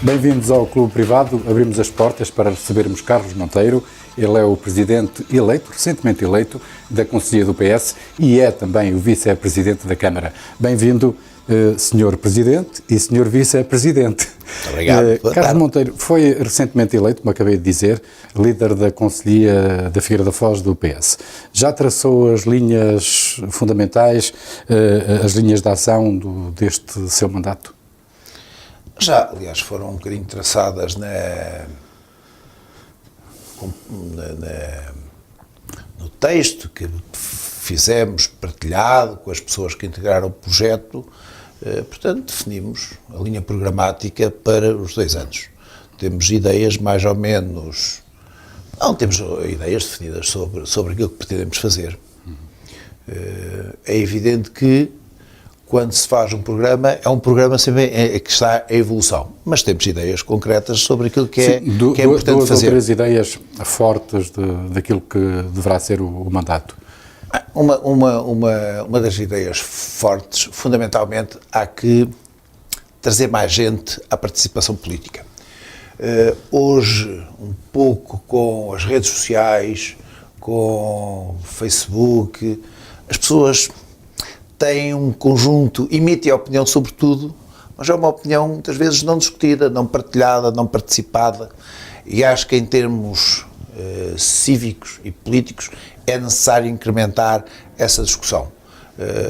Bem-vindos ao Clube Privado. Abrimos as portas para recebermos Carlos Monteiro. Ele é o presidente eleito, recentemente eleito, da Conselhia do PS e é também o vice-presidente da Câmara. Bem-vindo, Sr. Presidente e Sr. Vice-Presidente. Obrigado. Carlos Monteiro foi recentemente eleito, como acabei de dizer, líder da Conselhia da Figueira da Foz do PS. Já traçou as linhas fundamentais, as linhas de ação deste seu mandato? Já, aliás, foram um bocadinho traçadas no texto que fizemos, partilhado com as pessoas que integraram o projeto. Portanto, definimos a linha programática para os 2 anos. Temos ideias mais ou menos... Não temos ideias definidas sobre aquilo que pretendemos fazer. É evidente que quando se faz um programa, é um programa sempre que está em evolução. Mas temos ideias concretas sobre aquilo que é importante fazer. 2 ou 3 ideias fortes daquilo que deverá ser o mandato. Uma das ideias fortes, fundamentalmente, há que trazer mais gente à participação política. Hoje, um pouco com as redes sociais, com o Facebook, as pessoas têm um conjunto, emitem a opinião sobre tudo, mas é uma opinião muitas vezes não discutida, não partilhada, não participada, e acho que em termos cívicos e políticos é necessário incrementar essa discussão.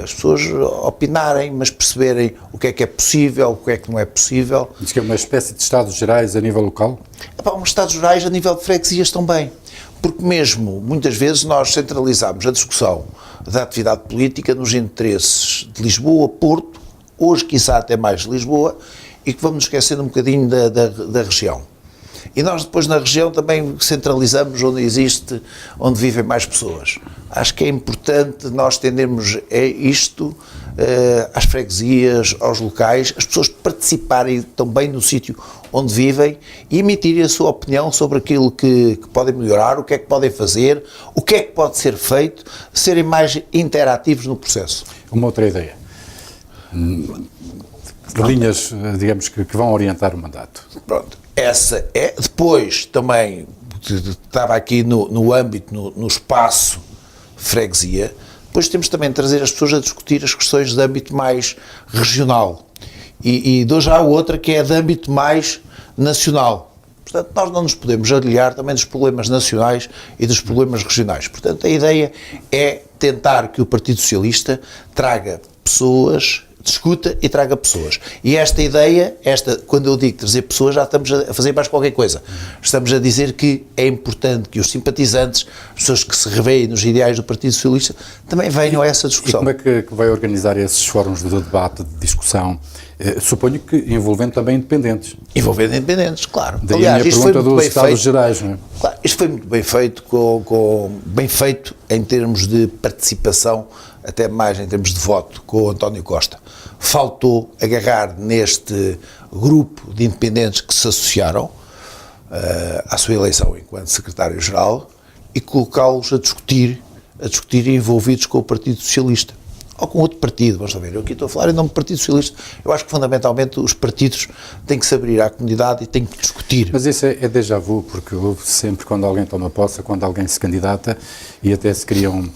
As pessoas opinarem, mas perceberem o que é possível, o que é que não é possível. Diz que é uma espécie de Estados Gerais a nível local? Uns Estados Gerais a nível de freguesias também. Porque mesmo, muitas vezes, nós centralizamos a discussão da atividade política nos interesses de Lisboa, Porto, hoje, quiçá, até mais de Lisboa, e que vamos esquecendo um bocadinho da região. E nós depois na região também centralizamos onde vivem mais pessoas. Acho que é importante nós tendermos isto às freguesias, aos locais, as pessoas participarem também no sítio onde vivem e emitirem a sua opinião sobre aquilo que podem melhorar, o que é que podem fazer, o que é que pode ser feito, serem mais interativos no processo. Uma outra ideia. Linhas, digamos, que vão orientar o mandato. Pronto. Essa é, depois também, estava aqui no âmbito, no espaço freguesia, depois temos também de trazer as pessoas a discutir as questões de âmbito mais regional e dou já outra que é de âmbito mais nacional. Portanto, nós não nos podemos aliar também dos problemas nacionais e dos problemas regionais. Portanto, a ideia é tentar que o Partido Socialista traga pessoas, discuta e traga pessoas. E esta ideia, quando eu digo trazer pessoas, já estamos a fazer mais qualquer coisa. Estamos a dizer que é importante que os simpatizantes, as pessoas que se revêem nos ideais do Partido Socialista, também venham a essa discussão. E como é que vai organizar esses fóruns de debate, de discussão? Suponho que envolvendo também independentes. Envolvendo independentes, claro. Daí aliás, a minha pergunta dos Estados Gerais, não é? Claro, isto foi muito bem feito, bem feito em termos de participação, até mais em termos de voto, com o António Costa. Faltou agarrar neste grupo de independentes que se associaram à sua eleição enquanto secretário-geral e colocá-los a discutir envolvidos com o Partido Socialista. Ou com outro partido, vamos ver, eu aqui estou a falar em nome do Partido Socialista, eu acho que fundamentalmente os partidos têm que se abrir à comunidade e têm que discutir. Mas isso é déjà vu, porque houve sempre quando alguém toma posse, quando alguém se candidata e até se criam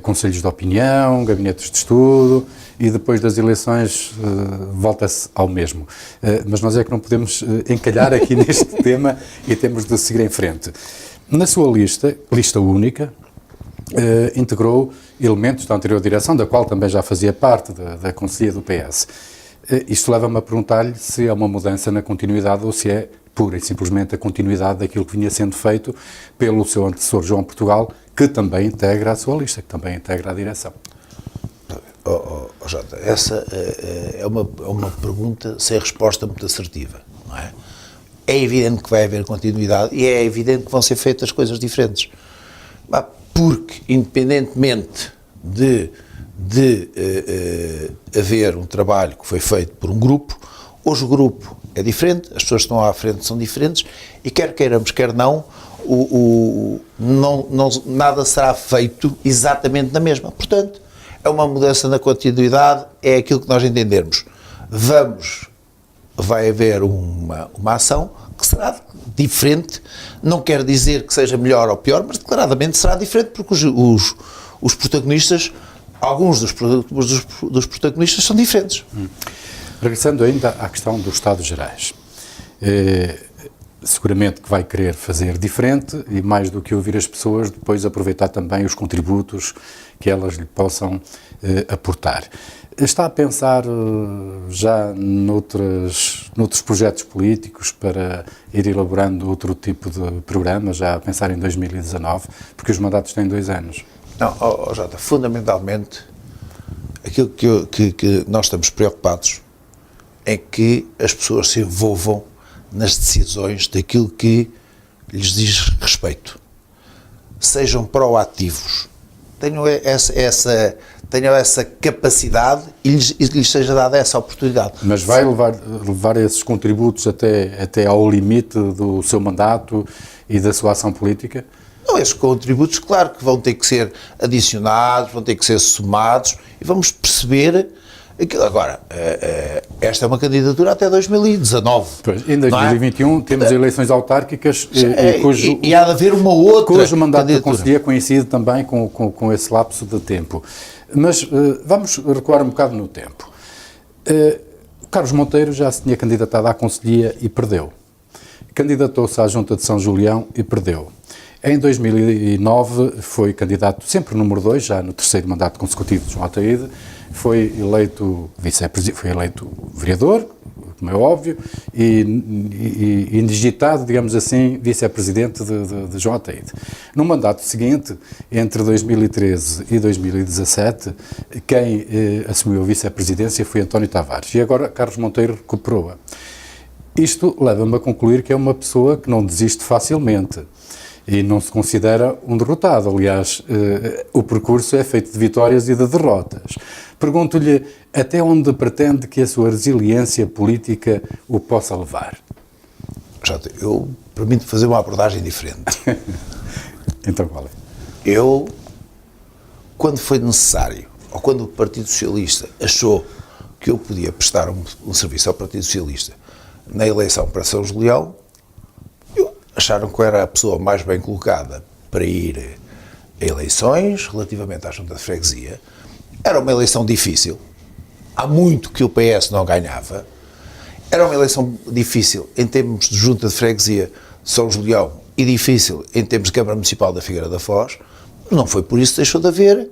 conselhos de opinião, gabinetes de estudo e depois das eleições volta-se ao mesmo. Mas nós é que não podemos encalhar aqui neste tema e temos de seguir em frente. Na sua lista única, integrou elementos da anterior direção, da qual também já fazia parte da Conselhia do PS. Isto leva-me a perguntar-lhe se é uma mudança na continuidade ou se é pura e simplesmente a continuidade daquilo que vinha sendo feito pelo seu antecessor João Portugal, que também integra a sua lista, que também integra a direção. Jota, essa é uma pergunta sem resposta muito assertiva, não é? É evidente que vai haver continuidade e é evidente que vão ser feitas coisas diferentes. Porque, independentemente de haver um trabalho que foi feito por um grupo, hoje o grupo é diferente, as pessoas que estão à frente são diferentes e quer queiramos, quer não, nada será feito exatamente na mesma. Portanto, é uma mudança na continuidade, é aquilo que nós entendermos. Vamos vai haver uma ação que será diferente, não quer dizer que seja melhor ou pior, mas declaradamente será diferente, porque os protagonistas, alguns dos protagonistas são diferentes. Regressando ainda à questão dos Estados Gerais, seguramente que vai querer fazer diferente e, mais do que ouvir as pessoas, depois aproveitar também os contributos que elas lhe possam aportar. Está a pensar já noutros projetos políticos para ir elaborando outro tipo de programa, já a pensar em 2019, porque os mandatos têm 2 anos? Não, Jota, fundamentalmente, aquilo que nós estamos preocupados é que as pessoas se envolvam nas decisões daquilo que lhes diz respeito. Sejam proativos, tenham essa capacidade e lhes seja dada essa oportunidade. Mas vai levar esses contributos até ao limite do seu mandato e da sua ação política? Não, esses contributos, claro que vão ter que ser adicionados, vão ter que ser somados e vamos perceber aquilo. Agora, esta é uma candidatura até 2019. Pois, em 2021 temos eleições autárquicas e há de haver uma outra cujo mandato da candidatura. Conselhia coincide também com esse lapso de tempo. Mas vamos recuar um bocado no tempo. Carlos Monteiro já se tinha candidatado à Conselhia e perdeu. Candidatou-se à Junta de São Julião e perdeu. Em 2009 foi candidato sempre número 2, já no 3º mandato consecutivo de João Altaíde, foi eleito vice-presidente, foi eleito vereador, como é óbvio, e indigitado, digamos assim, vice-presidente de João Altaíde. No mandato seguinte, entre 2013 e 2017, quem assumiu a vice-presidência foi António Tavares, e agora Carlos Monteiro recuperou-a. Isto leva-me a concluir que é uma pessoa que não desiste facilmente e não se considera um derrotado. Aliás, o percurso é feito de vitórias e de derrotas. Pergunto-lhe até onde pretende que a sua resiliência política o possa levar? Eu permito fazer uma abordagem diferente. Então qual é? Eu, quando foi necessário, ou quando o Partido Socialista achou que eu podia prestar um serviço ao Partido Socialista na eleição para São Julião, acharam que eu era a pessoa mais bem colocada para ir a eleições relativamente à Junta de Freguesia. Era uma eleição difícil, há muito que o PS não ganhava, era uma eleição difícil em termos de Junta de Freguesia de São Julião e difícil em termos de Câmara Municipal da Figueira da Foz. Não foi por isso que deixou de haver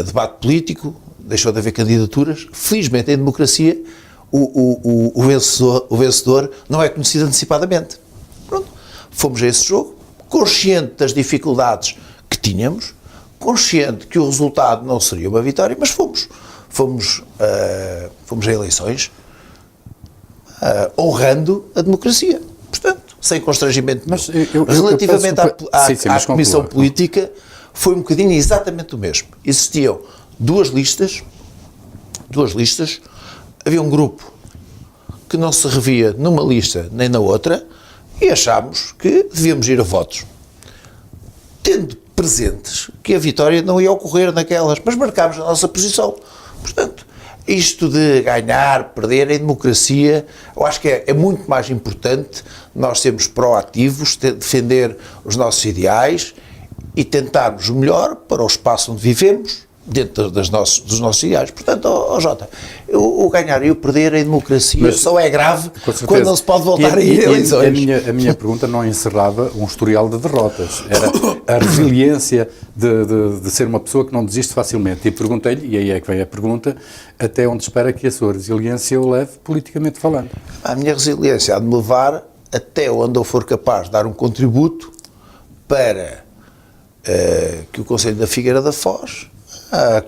debate político, deixou de haver candidaturas. Felizmente, em democracia, o vencedor não é conhecido antecipadamente. Pronto, fomos a esse jogo, consciente das dificuldades que tínhamos, consciente que o resultado não seria uma vitória, mas fomos a eleições honrando a democracia. Portanto, sem constrangimento. Mas relativamente à Comissão conclua. Política, foi um bocadinho exatamente o mesmo. Existiam duas listas, havia um grupo que não se revia numa lista nem na outra e achámos que devíamos ir a votos, tendo presentes que a vitória não ia ocorrer naquelas, mas marcámos a nossa posição. Portanto, isto de ganhar, perder em democracia, eu acho que é muito mais importante nós sermos proativos, defender os nossos ideais e tentarmos o melhor para o espaço onde vivemos, dentro dos nossos ideais. Portanto, Jota, o ganhar e o perder em democracia só é grave quando não se pode voltar a ir a eleições. A minha pergunta não encerrava um historial de derrotas, era a resiliência de ser uma pessoa que não desiste facilmente. E perguntei-lhe, e aí é que vem a pergunta, até onde espera que a sua resiliência o leve, politicamente falando? A minha resiliência há de me levar até onde eu for capaz de dar um contributo para que o Conselho da Figueira da Foz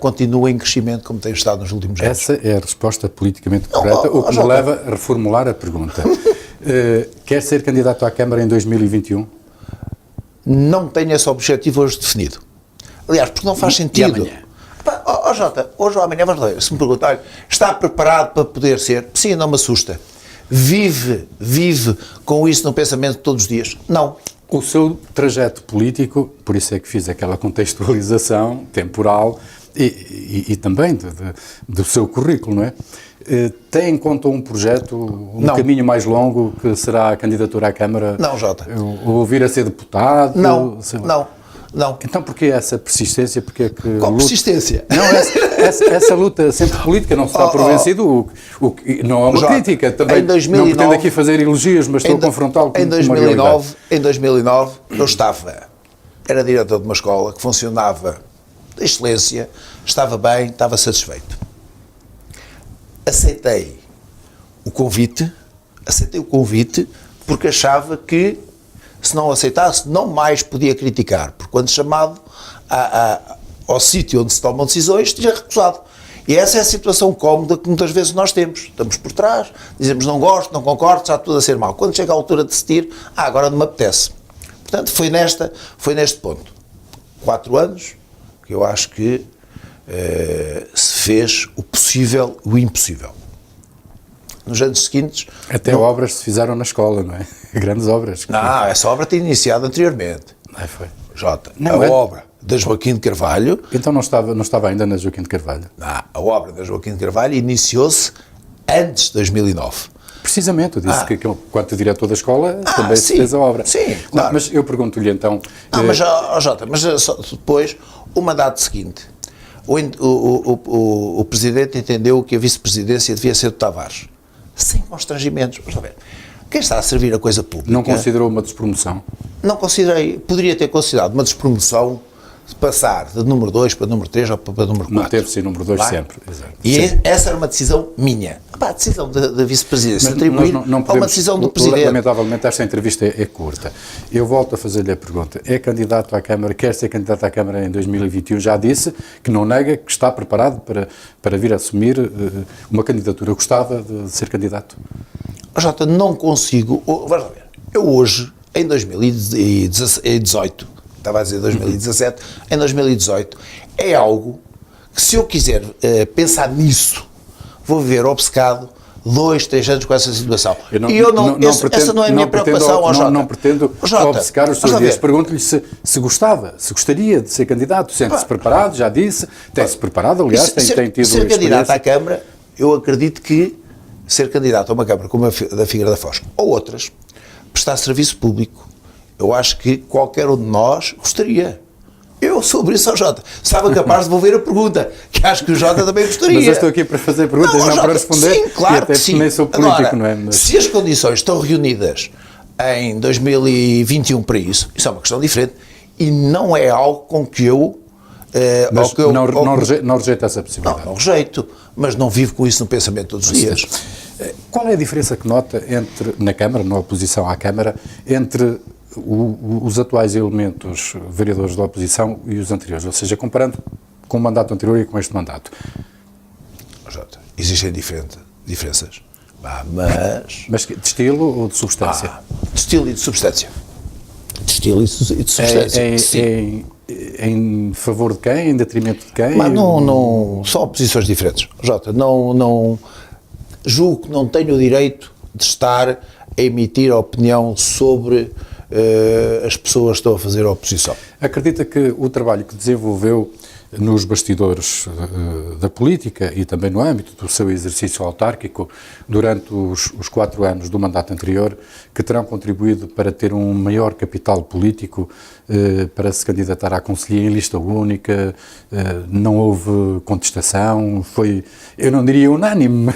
continua em crescimento como tem estado nos últimos anos. Essa é a resposta politicamente correta, o que me leva a reformular a pergunta. Quer ser candidato à Câmara em 2021? Não tenho esse objetivo hoje definido. Aliás, porque não faz sentido. E amanhã? Jota, hoje ou amanhã, vamos ver, se me perguntarem, está preparado para poder ser? Sim, não me assusta. Vive com isso no pensamento todos os dias? Não. O seu trajeto político, por isso é que fiz aquela contextualização temporal e também do seu currículo, não é? tem em conta um projeto, um Não. caminho mais longo, que será a candidatura à Câmara? Não, Jota. Ou vir a ser deputado? Não, sei lá. não. Então porquê essa persistência? Porquê que Qual luta? persistência? Não, essa luta sempre política, não se dá por vencido, não é uma Jota, crítica, também em 2009, não pretendo aqui fazer elogios, mas estou a confrontá-lo com em uma realidade. 2009, eu era diretor de uma escola que funcionava de excelência, estava bem, estava satisfeito. Aceitei o convite porque achava que, se não aceitasse, não mais podia criticar, porque quando chamado ao sítio onde se tomam decisões, tinha recusado. E essa é a situação cómoda que muitas vezes nós temos. Estamos por trás, dizemos não gosto, não concordo, está tudo a ser mau. Quando chega a altura de decidir, agora não me apetece. Portanto, foi neste ponto. 4 anos, que eu acho que se fez o possível, o impossível. Nos anos seguintes... Até obras se fizeram na escola, não é? Grandes obras. Não, essa obra tinha iniciado anteriormente. Foi. Jota, Não, a obra da Joaquim de Carvalho... Então não estava ainda na Joaquim de Carvalho? Não, a obra da Joaquim de Carvalho iniciou-se antes de 2009. Precisamente, eu disse que quanto diretor da escola também se fez a obra. Sim, claro. Não, mas eu pergunto-lhe então... Jota, só depois, o mandato seguinte, o Presidente entendeu que a Vice-Presidência devia ser do Tavares. Sem constrangimentos. Vamos lá ver. Quem está a servir a coisa pública... Não considerou uma despromoção? Não considerei. Poderia ter considerado uma despromoção de passar de número 2 para número 3 ou para número 4. Manteve-se número 2 sempre. Exato. E essa era uma decisão minha. A decisão da Vice-Presidência atribuir não a uma decisão do Presidente. Lamentavelmente esta entrevista é curta. Eu volto a fazer-lhe a pergunta. É candidato à Câmara, quer ser candidato à Câmara em 2021, já disse que não nega, que está preparado para vir a assumir uma candidatura. Gostava de ser candidato? Jota, não consigo... Vamos lá ver. Eu hoje, em 2018, estava a dizer 2017, em 2018, é algo que, se eu quiser pensar nisso, vou viver obcecado 2, 3 anos com essa situação. Essa não é a minha preocupação, Jota. Não pretendo obcecar os seus dias. Pergunto-lhe se gostava, se gostaria de ser candidato. Sente-se preparado, já disse. Tem-se preparado, aliás, tem tido ser candidato à Câmara, eu acredito que ser candidato a uma Câmara como a da Figueira da Foz, ou outras, prestar serviço público, eu acho que qualquer um de nós gostaria. Eu, sobre isso ao Jota, estava capaz de devolver a pergunta, que acho que o Jota também gostaria. Mas eu estou aqui para fazer perguntas, não para responder. Sim, claro, e até que sim. Nem sou político, agora, não é? Mas... se as condições estão reunidas em 2021 para isso é uma questão diferente e não é algo com que eu... Mas não rejeita essa possibilidade? Não rejeito, mas não vivo com isso no pensamento todos os dias. Qual é a diferença que nota na Câmara, na oposição à Câmara, entre os atuais elementos vereadores da oposição e os anteriores? Ou seja, comparando com o mandato anterior e com este mandato. Jota, existem diferenças, Mas de estilo ou de substância? De estilo e de substância. De estilo e de substância. Sim. Em favor de quem? Em detrimento de quem? Mas não, são posições diferentes. Jota, não julgo que não tenho o direito de estar a emitir opinião sobre as pessoas que estão a fazer a oposição. Acredita que o trabalho que desenvolveu nos bastidores da política e também no âmbito do seu exercício autárquico durante os 4 anos do mandato anterior, que terão contribuído para ter um maior capital político, para se candidatar à conselhia em lista única, não houve contestação, foi, eu não diria unânime,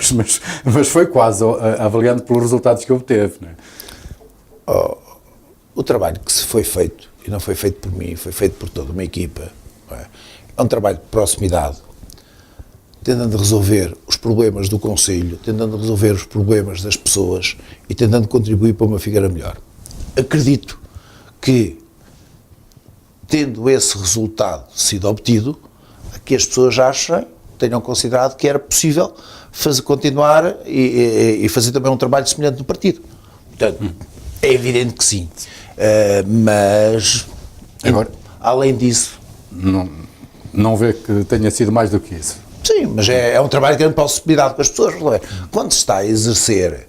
mas foi quase, avaliando pelos resultados que obteve, não é? O trabalho que se foi feito, e não foi feito por mim, foi feito por toda uma equipa, é um trabalho de proximidade, tentando resolver os problemas do Conselho, tentando resolver os problemas das pessoas e tentando contribuir para uma Figueira melhor. Acredito que, tendo esse resultado sido obtido, que as pessoas tenham considerado que era possível continuar e fazer também um trabalho semelhante no partido. Portanto, é evidente que sim. Mas, agora, além disso... Não vê que tenha sido mais do que isso? Sim, mas é um trabalho de grande possibilidade com as pessoas. Quando se está a exercer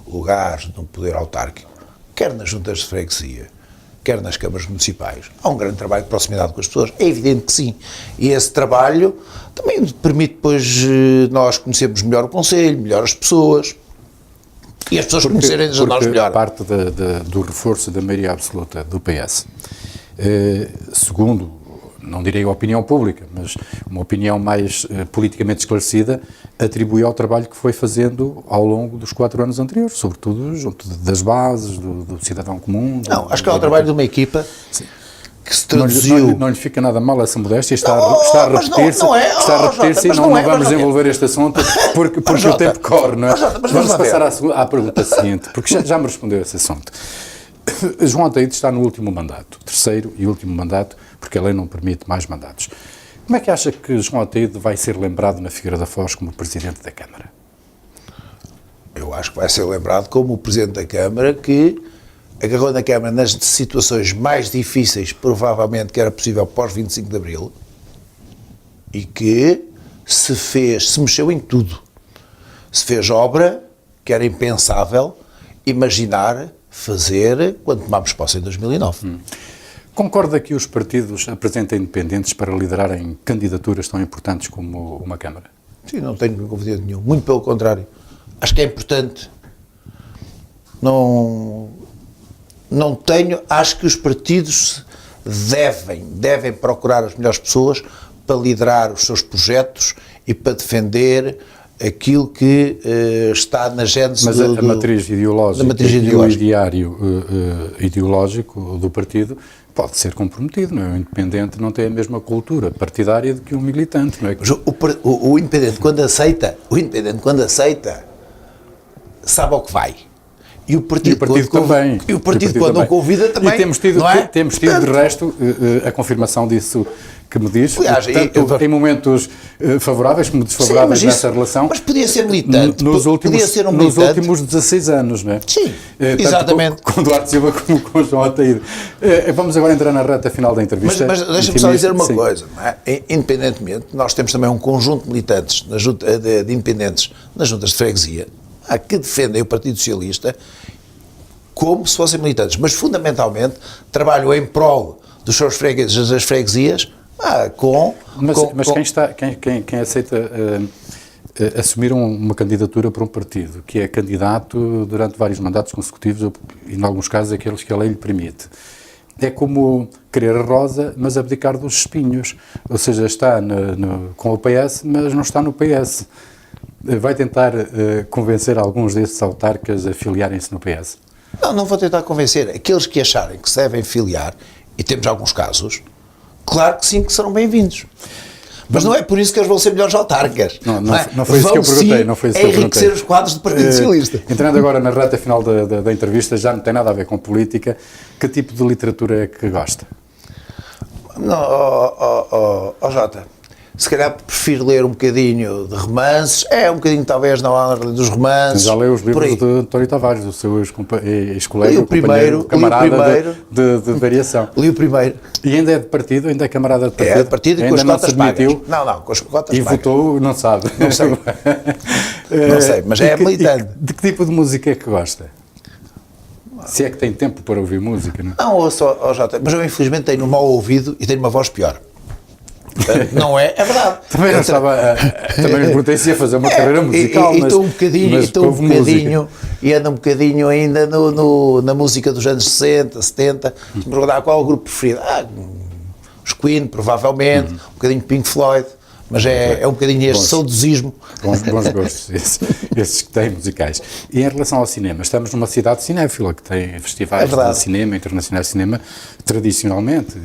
lugares no poder autárquico, quer nas juntas de freguesia, quer nas câmaras municipais, há um grande trabalho de proximidade com as pessoas, é evidente que sim, e esse trabalho também permite depois nós conhecermos melhor o Conselho, melhor as pessoas, e as pessoas conhecerem de nós melhor. Parte do reforço da maioria absoluta do PS, segundo, não direi a opinião pública, mas uma opinião mais politicamente esclarecida, atribui ao trabalho que foi fazendo ao longo dos 4 anos anteriores, sobretudo junto das bases, do cidadão comum. Não, acho que é o trabalho de uma equipa que se traduziu... Não lhe fica nada mal essa modéstia, está a repetir-se, e não vamos desenvolver este assunto porque o tempo corre, não é? Vamos passar à pergunta seguinte, porque já me respondeu esse assunto. João Ataíde está no último mandato, terceiro e último mandato, porque a lei não permite mais mandatos. Como é que acha que João Ataíde vai ser lembrado na Figueira da Foz como Presidente da Câmara? Eu acho que vai ser lembrado como o Presidente da Câmara que agarrou na Câmara nas situações mais difíceis, provavelmente, que era possível pós 25 de Abril, e que se mexeu em tudo. Se fez obra que era impensável imaginar fazer quando tomámos posse em 2009. Concorda que os partidos apresentem independentes para liderarem candidaturas tão importantes como uma Câmara? Sim, não tenho inconveniente nenhum. Muito pelo contrário. Acho que é importante. Não tenho... Acho que os partidos devem procurar as melhores pessoas para liderar os seus projetos e para defender aquilo que está na gênese Mas a matriz ideológica e o ideário ideológico do partido pode ser comprometido, não é? O independente não tem a mesma cultura partidária do que um militante, não é? O independente, quando aceita, sabe ao que vai. E o partido também. E o partido quando o convida também. E temos tido, não é? De resto, a confirmação disso que me diz, aliás, em momentos favoráveis como desfavoráveis nessa relação. Mas podia ser militante. Podia ser um militante. Nos últimos 16 anos, não é? Sim, exatamente. Com Duarte Silva como com João Ataíde. Vamos agora entrar na reta final da entrevista. Mas deixa-me só dizer uma coisa. Não é? Independentemente, nós temos também um conjunto de militantes de independentes nas juntas de freguesia que defendem o Partido Socialista como se fossem militantes, mas fundamentalmente trabalham em prol dos seus fregueses, das freguesias, quem aceita assumir uma candidatura para um partido, que é candidato durante vários mandatos consecutivos, e em alguns casos aqueles que a lei lhe permite, é como querer a rosa, mas abdicar dos espinhos, ou seja, está com o PS, mas não está no PS. Vai tentar convencer alguns desses autarcas a filiarem-se no PS? Não vou tentar convencer. Aqueles que acharem que se devem filiar, e temos alguns casos, claro que sim, que serão bem-vindos. Mas não é por isso que eles vão ser melhores autarcas. Não foi isso que eu perguntei. Não foi isso que eu perguntei. Enriquecer os quadros do Partido Socialista. Entrando agora na reta final da entrevista, já não tem nada a ver com política, que tipo de literatura é que gosta? Jota, se calhar prefiro ler um bocadinho de romances, um bocadinho talvez na ordem dos romances. Já leu os livros de António Tavares, do seu ex-colega, camarada de variação. Li o primeiro. E ainda é de partido, ainda é camarada de partido? É de partido e com as cotas pagas. Não, com as cotas pagas. E votou, não sabe? Não sei. Não sei, mas é militante. De que tipo de música é que gosta? Se é que tem tempo para ouvir música, não é? Não, ouço, Jota, mas eu infelizmente tenho um mau ouvido e tenho uma voz pior. Não é? É verdade. Também não estava. Também me pertencia a fazer uma carreira musical. E ando um bocadinho ainda na música dos anos 60, 70. Se me perguntar qual é o grupo preferido, os Queen, provavelmente, um bocadinho Pink Floyd, mas é um bocadinho este saudosismo. Bons gostos, esses que têm musicais. E em relação ao cinema, estamos numa cidade cinéfila que tem festivais de cinema, internacionais de cinema, tradicionalmente.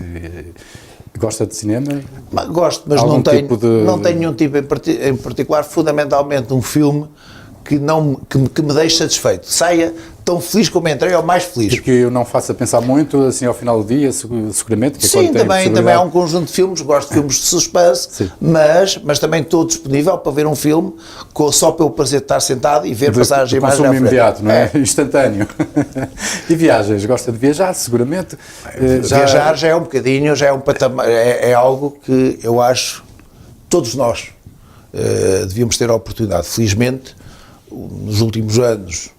Gosta de cinema? Gosto, mas não tenho nenhum tipo em particular, fundamentalmente um filme que me deixe satisfeito. Saia tão feliz como entrei, ou mais feliz. E que eu não faça pensar muito, assim, ao final do dia, seguramente. Que sim, também há um conjunto de filmes, gosto de filmes de suspense, mas também estou disponível para ver um filme só pelo prazer de estar sentado e ver passar as imagens à frente. Imediato, não é? Instantâneo. E viagens? Gosta de viajar, seguramente? Viajar já é um bocadinho, já é um patamar, é algo que eu acho todos nós devíamos ter a oportunidade. Felizmente, nos últimos anos,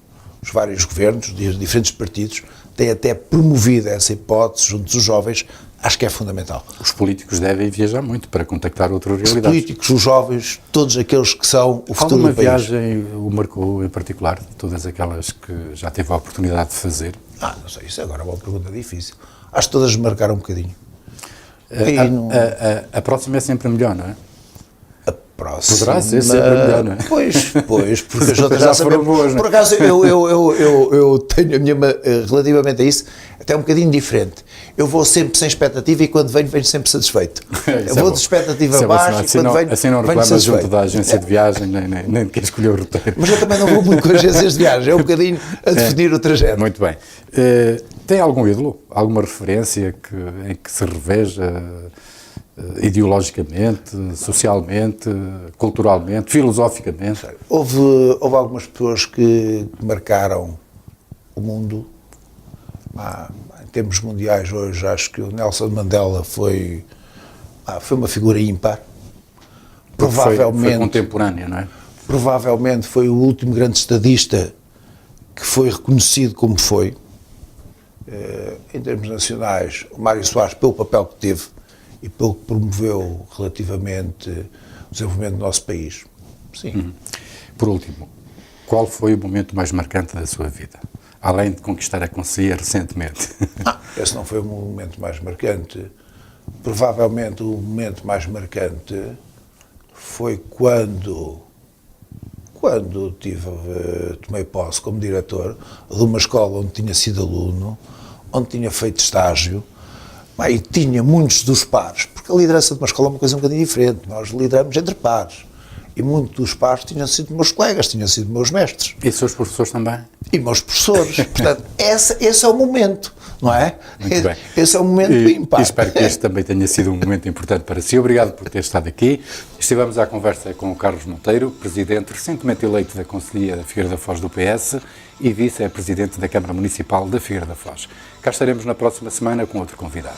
os vários governos, de diferentes partidos, têm até promovido essa hipótese junto dos jovens, acho que é fundamental. Os políticos devem viajar muito para contactar outras Os realidades. políticos, os jovens, todos aqueles que são o futuro Alguma do país. viagem o marcou em particular, de todas aquelas que já teve a oportunidade de fazer? Não sei, isso agora é uma pergunta difícil. Acho que todas marcaram um bocadinho. A próxima é sempre melhor, não é? A próxima... Poderá ser sempre melhor, não é? Pois, porque as outras Já já foram sabemos. boas, não é? Por acaso, eu tenho a minha, relativamente a isso, até um bocadinho diferente. Eu vou sempre sem expectativa e quando venho sempre satisfeito. Eu vou de expectativa baixa e quando venho assim não reclamas satisfeito. junto da agência de viagem, nem de quem escolheu o roteiro. Mas eu também não vou muito com agências de viagem, é um bocadinho a definir o trajeto. Muito bem. Tem algum ídolo? Alguma referência em que se reveja ideologicamente, socialmente, culturalmente, filosoficamente? Houve algumas pessoas que marcaram o mundo. Em termos mundiais hoje, acho que o Nelson Mandela foi uma figura ímpar. Foi contemporânea, não é? Provavelmente foi o último grande estadista que foi reconhecido como foi. Em termos nacionais, o Mário Soares, pelo papel que teve e pelo que promoveu relativamente o desenvolvimento do nosso país. Sim. Por último, qual foi o momento mais marcante da sua vida? Além de conquistar a Conselhia recentemente. Esse não foi o momento mais marcante. Provavelmente o momento mais marcante foi quando tomei posse como diretor de uma escola onde tinha sido aluno, onde tinha feito estágio, e tinha muitos dos pares, porque a liderança de uma escola é uma coisa um bocadinho diferente, nós lideramos entre pares, e muitos dos pares tinham sido meus colegas, tinham sido meus mestres. E seus professores também? E meus professores. Portanto, esse é o momento, não é? Muito bem. Esse é o momento ímpar. E espero que este também tenha sido um momento importante para si. Obrigado por ter estado aqui. Estivemos à conversa com o Carlos Monteiro, presidente recentemente eleito da Conselhia da Figueira da Foz do PS e vice-presidente da Câmara Municipal da Figueira da Foz. Cá estaremos na próxima semana com outro convidado.